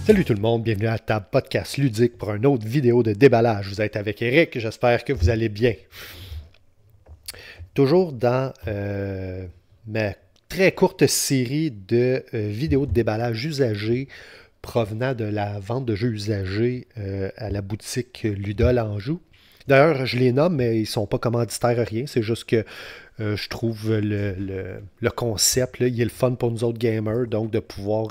Salut tout le monde, bienvenue à la table podcast ludique pour une autre vidéo de déballage. Vous êtes avec Eric, j'espère que vous allez bien. Toujours dans ma très courte série de vidéos de déballage usagées provenant de la vente de jeux usagés à la boutique Ludol à Anjou. D'ailleurs, je les nomme, mais ils ne sont pas commanditaires à rien. C'est juste que je trouve le concept, là, il est le fun pour nous autres gamers, donc de pouvoir...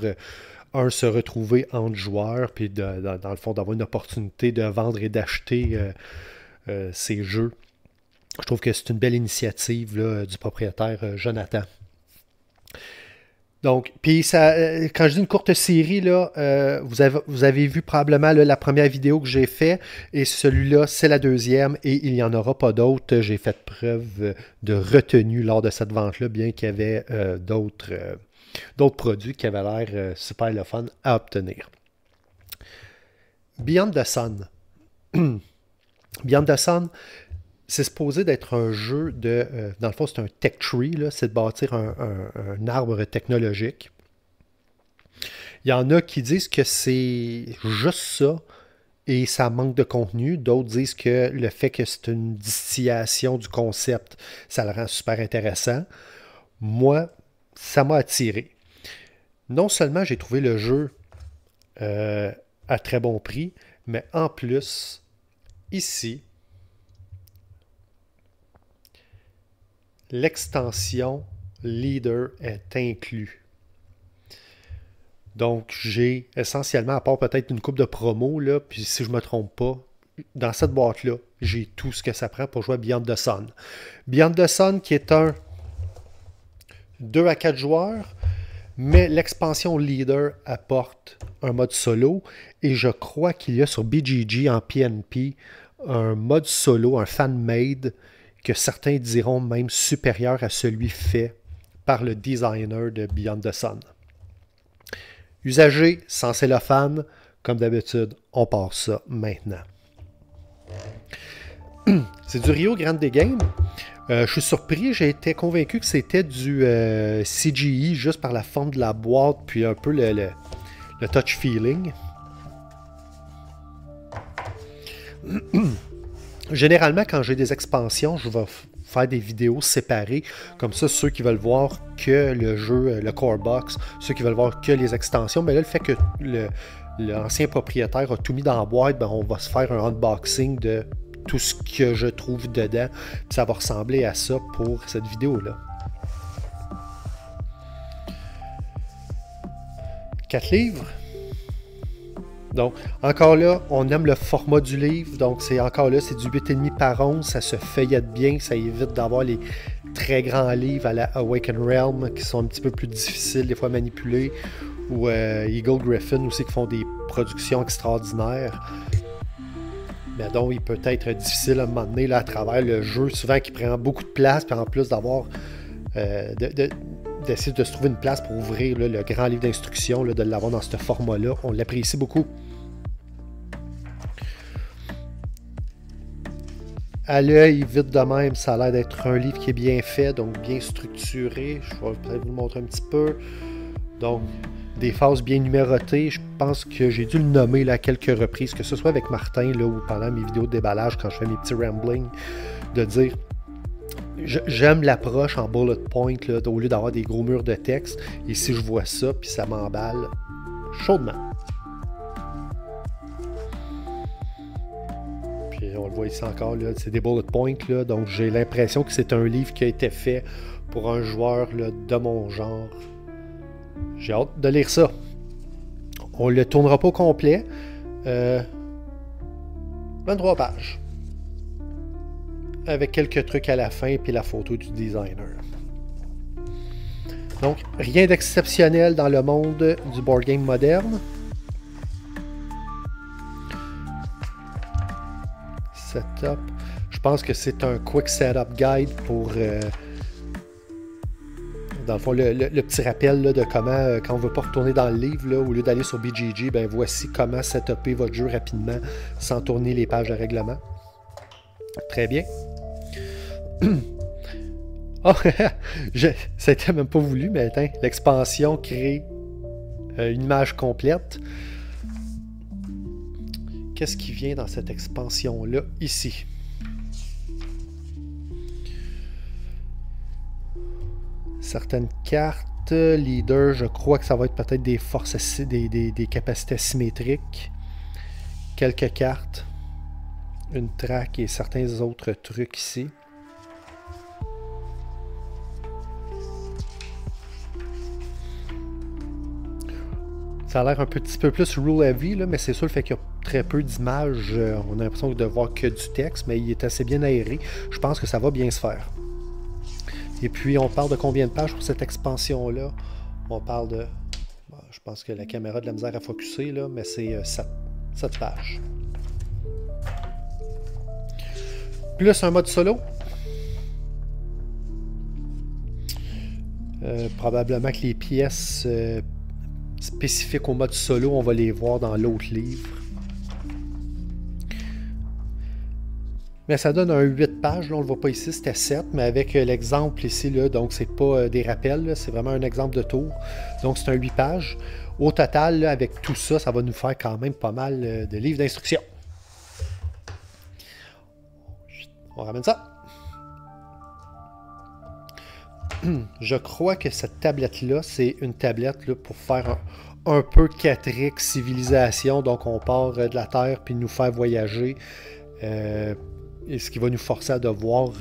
se retrouver entre joueurs, puis dans le fond, d'avoir une opportunité de vendre et d'acheter ces jeux. Je trouve que c'est une belle initiative là, du propriétaire Jonathan. Donc, puis ça, quand je dis une courte série, là, vous avez vu probablement là, la première vidéo que j'ai faite, et celui-là, c'est la deuxième, et il n'y en aura pas d'autres. J'ai fait preuve de retenue lors de cette vente-là, bien qu'il y avait d'autres produits qui avaient l'air super le fun à obtenir. Beyond the Sun. Beyond the Sun, c'est supposé d'être un jeu de... dans le fond, c'est un tech tree, c'est de bâtir un arbre technologique. Il y en a qui disent que c'est juste ça et ça manque de contenu. D'autres disent que le fait que c'est une distillation du concept, ça le rend super intéressant. Moi, ça m'a attiré. Non seulement j'ai trouvé le jeu à très bon prix, mais en plus, ici, l'extension Leader est inclus. Donc, j'ai essentiellement, à part peut-être une coupe de promo, là, puis si je ne me trompe pas, dans cette boîte-là, j'ai tout ce que ça prend pour jouer à Beyond the Sun. Beyond the Sun qui est un 2 à 4 joueurs, mais l'expansion Leader apporte un mode solo, et je crois qu'il y a sur BGG en PNP un mode solo, un fan-made, que certains diront même supérieur à celui fait par le designer de Beyond the Sun. Usagé, sans cellophane, comme d'habitude, on part ça maintenant. C'est du Rio Grande Game. Je suis surpris, j'ai été convaincu que c'était du CGI juste par la forme de la boîte puis un peu le touch feeling. Généralement, quand j'ai des expansions, je vais faire des vidéos séparées. Comme ça, ceux qui veulent voir que le jeu, le core box, ceux qui veulent voir que les extensions. Mais là, le fait que l'ancien propriétaire a tout mis dans la boîte, ben, on va se faire un unboxing de tout ce que je trouve dedans. Puis ça va ressembler à ça pour cette vidéo-là. 4 livres. Donc, encore là, on aime le format du livre. Donc, c'est encore là, c'est du 8,5 par 11. Ça se feuillette bien. Ça évite d'avoir les très grands livres à la Awaken Realm qui sont un petit peu plus difficiles des fois à manipuler. Ou Eagle Griffin aussi qui font des productions extraordinaires. Mais donc, il peut être difficile à un moment donné là, à travers le jeu, souvent qui prend beaucoup de place, puis en plus d'avoir d'essayer de se trouver une place pour ouvrir là, le grand livre d'instruction, de l'avoir dans ce format-là. On l'apprécie beaucoup. À l'œil, vite de même, ça a l'air d'être un livre qui est bien fait, donc bien structuré. Je vais peut-être vous le montrer un petit peu. Donc, des phases bien numérotées. Je pense que j'ai dû le nommer là, à quelques reprises, que ce soit avec Martin là, ou pendant mes vidéos de déballage, quand je fais mes petits ramblings, de dire j'aime l'approche en bullet point là, au lieu d'avoir des gros murs de texte. Et si je vois ça, puis ça m'emballe chaudement. Puis on le voit ici encore, là, c'est des bullet points. Là, donc j'ai l'impression que c'est un livre qui a été fait pour un joueur là, de mon genre. J'ai hâte de lire ça. On ne le tournera pas au complet. 23 pages. Avec quelques trucs à la fin, puis la photo du designer. Donc, rien d'exceptionnel dans le monde du board game moderne. Setup. Je pense que c'est un quick setup guide pour... dans le fond, le petit rappel là, de comment, quand on ne veut pas retourner dans le livre, là, au lieu d'aller sur BGG, ben voici comment setuper votre jeu rapidement sans tourner les pages de règlement. Très bien. Oh, ça n'était même pas voulu, mais l'expansion crée une image complète. qu'est-ce qui vient dans cette expansion-là ici. Certaines cartes, leader, je crois que ça va être peut-être des forces, des capacités asymétriques. Quelques cartes, une track et certains autres trucs ici. Ça a l'air un petit peu plus rule heavy, là, mais c'est sûr le fait qu'il y a très peu d'images. On a l'impression de voir que du texte, mais il est assez bien aéré. Je pense que ça va bien se faire. Et puis, on parle de combien de pages pour cette expansion-là? On parle de... Bon, je pense que la caméra a de la misère à focusser, là, mais c'est 7 pages. Plus un mode solo. Probablement que les pièces spécifiques au mode solo, on va les voir dans l'autre livre. Mais ça donne un 8 pages, là, on ne le voit pas ici, c'était 7, mais avec l'exemple ici, là, donc c'est pas des rappels, c'est vraiment un exemple de tour. Donc c'est un 8 pages. Au total, là, avec tout ça, ça va nous faire quand même pas mal de livres d'instructions. On ramène ça. Je crois que cette tablette-là, c'est une tablette là, pour faire un peu 4X civilisation. Donc on part de la Terre puis nous faire voyager. Et ce qui va nous forcer à devoir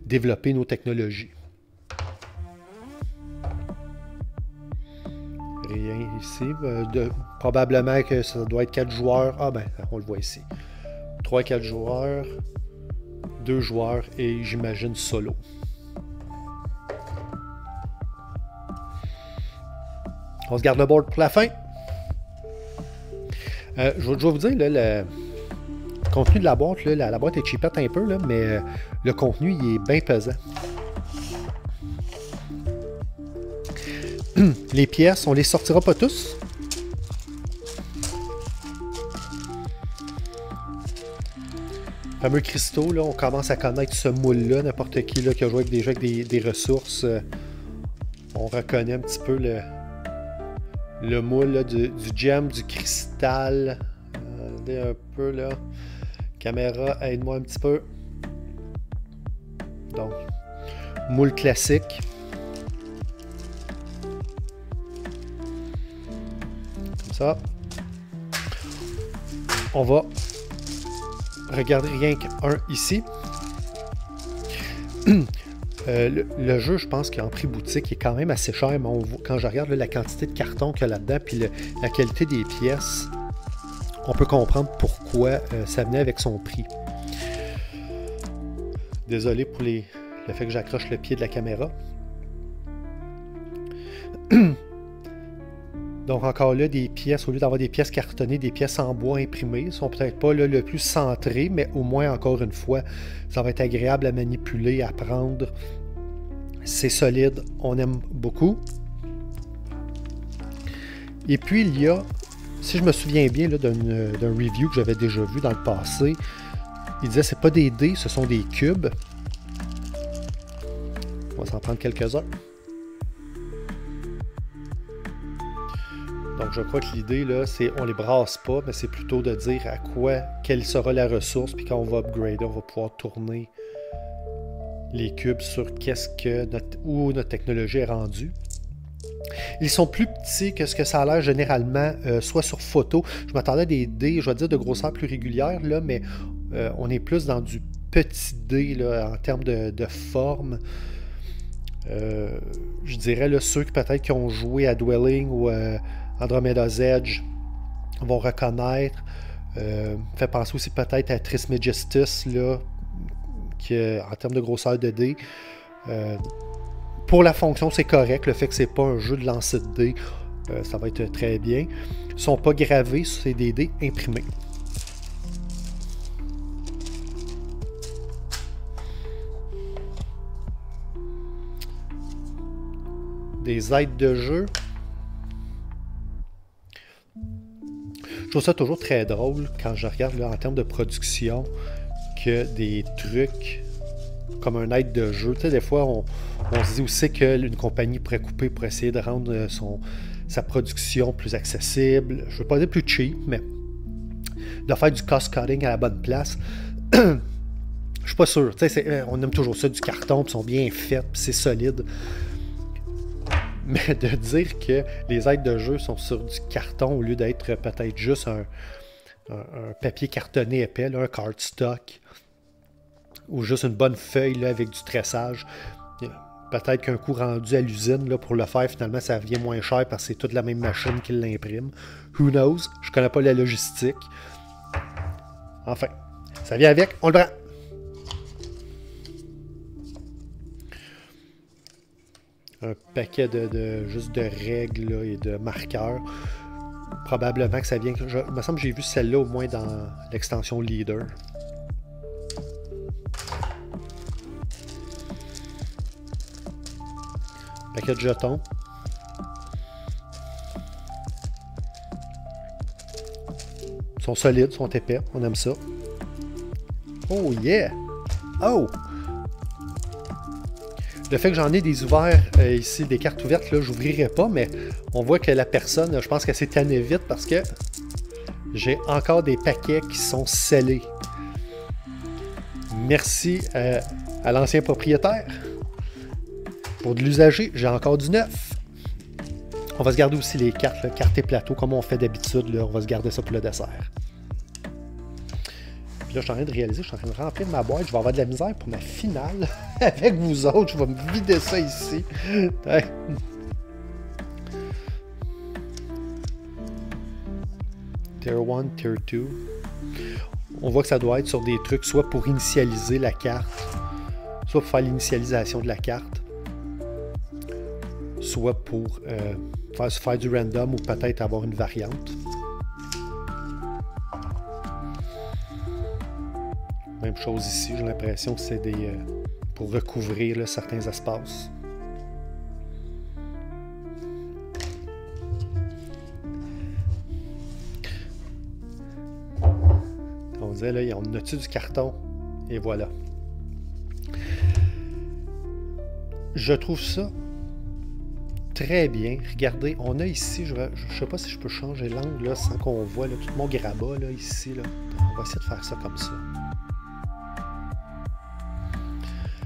développer nos technologies. Rien ici. Probablement que ça doit être 4 joueurs. Ah ben, on le voit ici. 3-4 joueurs, 2 joueurs et j'imagine solo. On se garde le board pour la fin. Je vais vous dire, là, le contenu de la boîte, là, la boîte est cheapette un peu, là, mais le contenu il est bien pesant. Les pièces, on les sortira pas tous. Fameux cristaux, là, on commence à connaître ce moule-là. N'importe qui là, qui a joué avec des jeux avec des ressources, on reconnaît un petit peu le moule là, du gem, du cristal. Un peu là. Caméra, aide-moi un petit peu. Donc, moule classique. Comme ça. On va regarder rien qu'un ici. Le jeu, je pense qu'en prix boutique, il est quand même assez cher, mais quand je regarde là, la quantité de carton qu'il y a là-dedans, puis la qualité des pièces, on peut comprendre pourquoi ça venait avec son prix. Désolé pour le fait que j'accroche le pied de la caméra. Donc encore là, des pièces, au lieu d'avoir des pièces cartonnées, des pièces en bois imprimées, ne sont peut-être pas là, le plus centrées, mais au moins, encore une fois, ça va être agréable à manipuler, à prendre. C'est solide, on aime beaucoup. Et puis, il y a, si je me souviens bien d'un review que j'avais déjà vu dans le passé, il disait c'est pas des dés, ce sont des cubes. On va s'en prendre quelques-uns. Donc je crois que l'idée là, c'est on les brasse pas, mais c'est plutôt de dire à quoi, quelle sera la ressource, puis quand on va upgrader, on va pouvoir tourner les cubes sur où notre technologie est rendue. Ils sont plus petits que ce que ça a l'air généralement, soit sur photo. Je m'attendais à des dés, je vais dire de grosseur plus régulière, là, mais on est plus dans du petit dé là, en termes de forme. Je dirais là, ceux qui peut-être qui ont joué à Dwelling ou Andromeda's Edge vont reconnaître. Fait penser aussi peut-être à Trismegistus là, qui, en termes de grosseur de dés. Pour la fonction, c'est correct. Le fait que c'est pas un jeu de lancer de dés, ça va être très bien. Ils ne sont pas gravés, c'est des dés imprimés. Des aides de jeu. Je trouve ça toujours très drôle quand je regarde là, en termes de production que des trucs comme un aide de jeu. Tu sais, des fois, on se dit aussi qu'une compagnie pourrait couper pour essayer de rendre sa production plus accessible. Je ne veux pas dire plus cheap, mais de faire du cost-cutting à la bonne place. Je suis pas sûr. On aime toujours ça, du carton, puis ils sont bien faits, puis c'est solide. Mais de dire que les aides de jeu sont sur du carton au lieu d'être peut-être juste un papier cartonné épais, là, un cardstock, ou juste une bonne feuille là, avec du tressage. Peut-être qu'un coût rendu à l'usine là, pour le faire, finalement, ça revient moins cher parce que c'est toute la même machine qui l'imprime. Who knows? Je connais pas la logistique. Enfin, ça vient avec, on le prend. Un paquet juste de règles là, et de marqueurs. Probablement que ça vient... Il me semble que j'ai vu celle-là au moins dans l'extension Leader. Paquet de jetons. Ils sont solides, ils sont épais. On aime ça. Oh yeah! Oh! Le fait que j'en ai des ouverts ici, des cartes ouvertes, là, j'ouvrirai pas, mais on voit que la personne, je pense qu'elle s'est tannée vite parce que j'ai encore des paquets qui sont scellés. Merci à l'ancien propriétaire. Pour de l'usager, j'ai encore du neuf. On va se garder aussi les cartes, là, cartes et plateaux, comme on fait d'habitude. On va se garder ça pour le dessert. Puis là, je suis en train de réaliser, je suis en train de remplir ma boîte. Je vais avoir de la misère pour ma finale avec vous autres. Je vais me vider ça ici. Ouais. Tier 1, Tier 2. On voit que ça doit être sur des trucs, soit pour initialiser la carte, soit pour faire l'initialisation de la carte, soit pour faire du random ou peut-être avoir une variante. Même chose ici, j'ai l'impression que c'est des pour recouvrir là, certains espaces. On disait là, on a-tu du carton? Et voilà. Je trouve ça très bien. Regardez, on a ici, je ne sais pas si je peux changer l'angle là, sans qu'on voit là, tout mon grabat là, ici. Là. On va essayer de faire ça comme ça.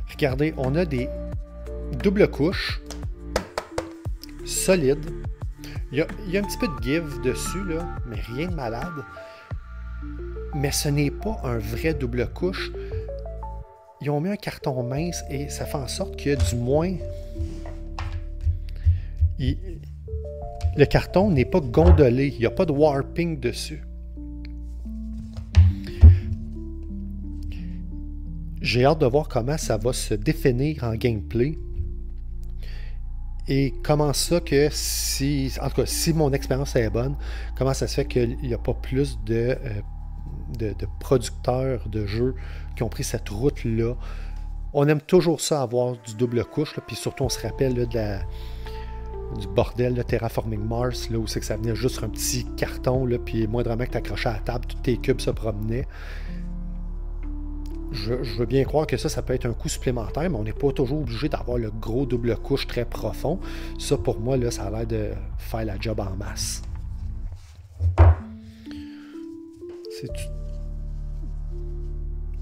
Regardez, on a des doubles couches solides. Il y a un petit peu de give dessus, là, mais rien de malade. Mais ce n'est pas un vrai double couche. Ils ont mis un carton mince et ça fait en sorte que du moins le carton n'est pas gondolé. Il n'y a pas de warping dessus. J'ai hâte de voir comment ça va se définir en gameplay. Et comment ça que si... En tout cas, si mon expérience est bonne, comment ça se fait qu'il n'y a pas plus de producteurs de jeux qui ont pris cette route-là. On aime toujours ça, avoir du double couche, là, puis surtout on se rappelle là, du bordel de Terraforming Mars, là, où c'est que ça venait juste sur un petit carton, là, puis moindrement que tu accrochais à la table, tous tes cubes se promenaient. Je veux bien croire que ça peut être un coût supplémentaire, mais on n'est pas toujours obligé d'avoir le gros double couche très profond. Ça, pour moi, là, ça a l'air de faire la job en masse. C'est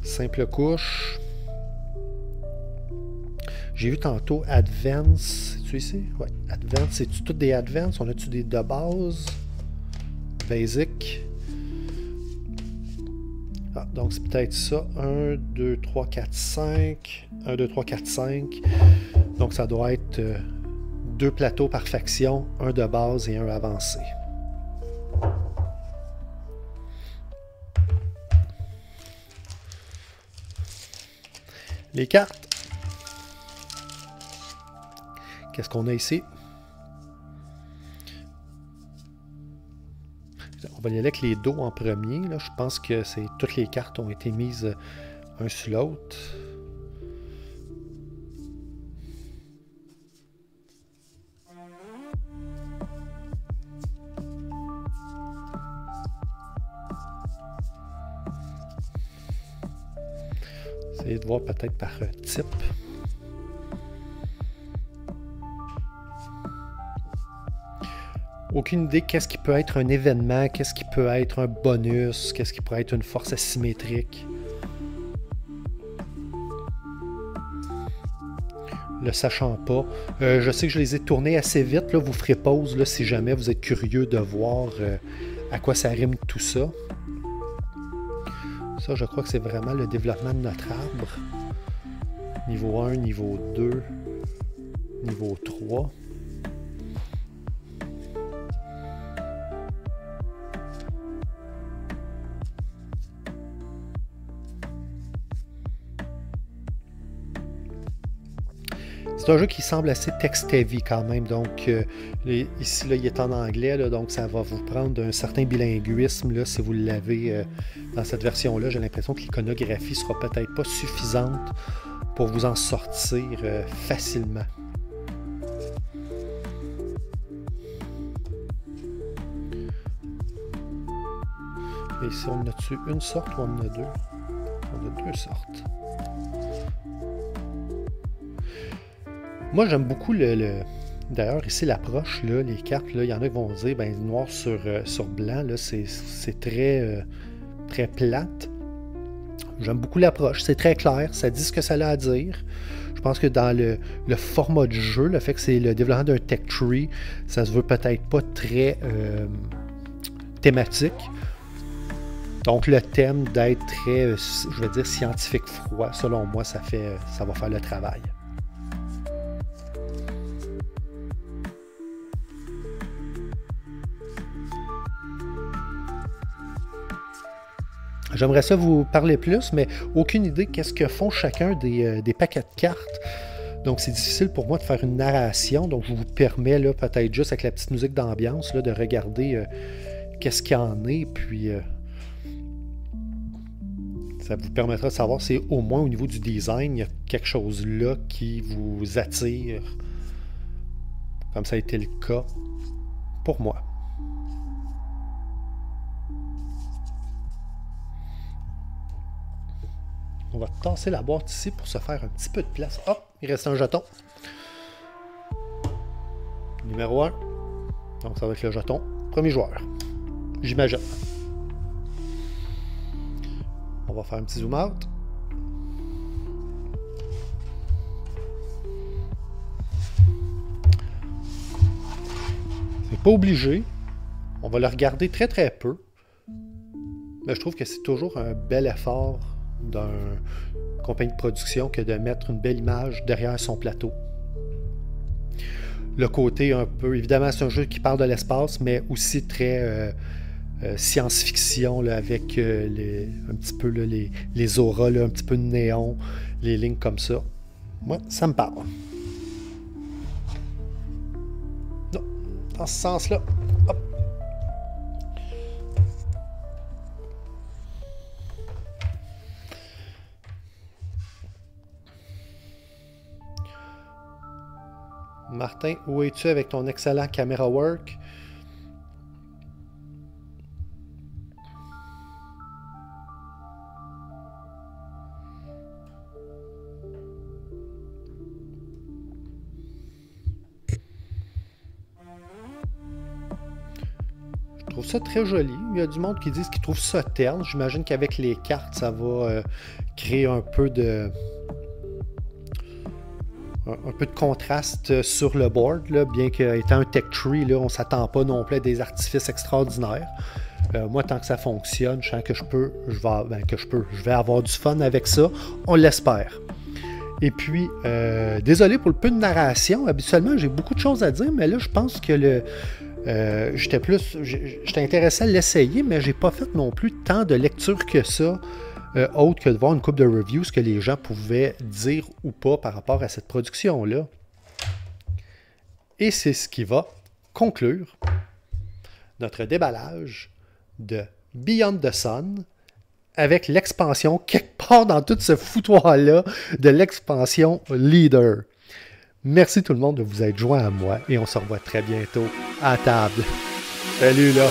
simple couche. J'ai vu tantôt Advance. C'est-tu ici? Oui, Advance. C'est-tu toutes des Advance? On a-tu des de base? Basic. Ah, donc c'est peut-être ça. 1, 2, 3, 4, 5. 1, 2, 3, 4, 5. Donc ça doit être 2 plateaux par faction, un de base et un avancé. Les cartes. Qu'est-ce qu'on a ici? On va y aller avec les dos en premier. Là. Je pense que toutes les cartes ont été mises un sur l'autre. Essayez de voir peut-être par type. Aucune idée qu'est-ce qui peut être un événement, qu'est-ce qui peut être un bonus, qu'est-ce qui pourrait être une force asymétrique. Le sachant pas. Je sais que je les ai tournés assez vite. Là, vous ferez pause là, si jamais vous êtes curieux de voir à quoi ça rime tout ça. Ça, je crois que c'est vraiment le développement de notre arbre. Niveau 1, niveau 2, niveau 3. C'est un jeu qui semble assez text-heavy quand même, donc ici là, il est en anglais, là, donc ça va vous prendre un certain bilinguisme là, si vous l'avez dans cette version-là. J'ai l'impression que l'iconographie sera peut-être pas suffisante pour vous en sortir facilement. Et ici, on a dessus une sorte ou on en a deux? On a deux sortes. Moi, j'aime beaucoup D'ailleurs, ici, l'approche, les cartes, là, il y en a qui vont dire, ben, noir sur blanc, là, c'est très, très plate. J'aime beaucoup l'approche, c'est très clair, ça dit ce que ça a à dire. Je pense que dans le format du jeu, le fait que c'est le développement d'un tech tree, ça se veut peut-être pas très thématique. Donc, le thème d'être très, je vais dire, scientifique froid, selon moi, ça va faire le travail. J'aimerais ça vous parler plus, mais aucune idée qu'est-ce que font chacun des paquets de cartes. Donc, c'est difficile pour moi de faire une narration. Donc, je vous permets, là, peut-être juste avec la petite musique d'ambiance, là, de regarder qu'est-ce qu'il y en est. Puis, ça vous permettra de savoir si au moins au niveau du design, il y a quelque chose là qui vous attire. Comme ça a été le cas pour moi. On va tasser la boîte ici pour se faire un petit peu de place. Hop, il reste un jeton. Numéro 1. Donc ça va être le jeton. Premier joueur. J'imagine. On va faire un petit zoom out. C'est pas obligé. On va le regarder très très peu. Mais je trouve que c'est toujours un bel effort d'une compagnie de production que de mettre une belle image derrière son plateau. Le côté un peu, évidemment c'est un jeu qui parle de l'espace, mais aussi très science-fiction là, avec un petit peu là, les auras, là, un petit peu de néon, les lignes comme ça. Moi, ça me parle. Non, dans ce sens-là. Hop. Martin, où es-tu avec ton excellent camera work? Je trouve ça très joli. Il y a du monde qui disent qu'ils trouvent ça terne. J'imagine qu'avec les cartes, ça va créer un peu de contraste sur le board, là, bien qu'étant un tech tree, là, on ne s'attend pas non plus à des artifices extraordinaires. Moi, tant que ça fonctionne, je sens que je vais avoir du fun avec ça. On l'espère. Et puis, désolé pour le peu de narration. Habituellement, j'ai beaucoup de choses à dire, mais là, je pense que j'étais intéressé à l'essayer, mais j'ai pas fait non plus tant de lecture que ça. Autre que de voir une couple de reviews, ce que les gens pouvaient dire ou pas par rapport à cette production-là. Et c'est ce qui va conclure notre déballage de Beyond the Sun avec l'expansion, quelque part dans tout ce foutoir-là, de l'expansion Leader. Merci tout le monde de vous être joints à moi et on se revoit très bientôt à table. Salut là!